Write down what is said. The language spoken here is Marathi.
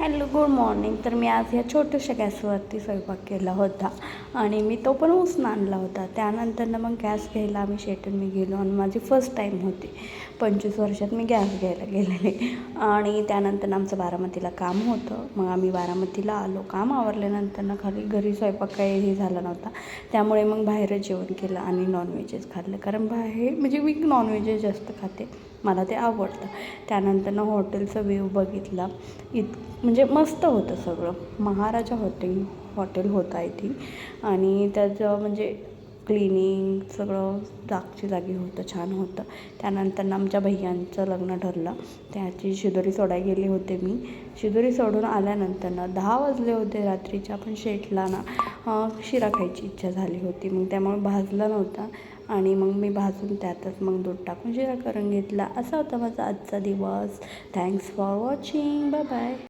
Hello good morning. तर मी आज ह्या छोट्याशा गॅसवरती स्वयंपाक केला होता आणि मी तो पण उसनं आणला होता. त्यानंतर मग गॅस घ्यायला आम्ही शेटन मी गेलो आणि माझी फर्स्ट टाईम होती. 25 वर्षात मी गॅस घ्यायला गेलेले आणि त्यानंतर आमचं बारामतीला काम होतं. मग आम्ही बारामतीला आलो. काम आवरल्यानंतर खाली घरी स्वयंपाक काही हे झाला नव्हता, त्यामुळे मग बाहेरच जेवण केलं आणि नॉनव्हेजच खाल्लं. कारण बाहेर म्हणजे मी नॉनव्हेजच जास्त खाते, मला ते आवडतं. त्यानंतर हॉटेलचा व्ह्यू बघितला. म्हणजे मस्त होतं सगळं. महाराजा हॉटेल होतं आय थिंक. आणि त्याचं म्हणजे क्लिनिंग सगळं जागची जागी होतं, छान होतं. त्यानंतर आमच्या भैयांचं लग्न ठरलं, त्याची शिदोरी सोडायला गेले होते मी. शिदोरी सोडून आल्यानंतर 10 वाजले होते रात्रीच्या. पण शेटला शिरा खायची इच्छा झाली होती, मग त्यामुळे भाजला नव्हता आणि मग मी भाजून त्यातच मग दूध टाकून शिरा करून घेतला. असा होता माझा आजचा दिवस. Thanks for watching. Bye bye.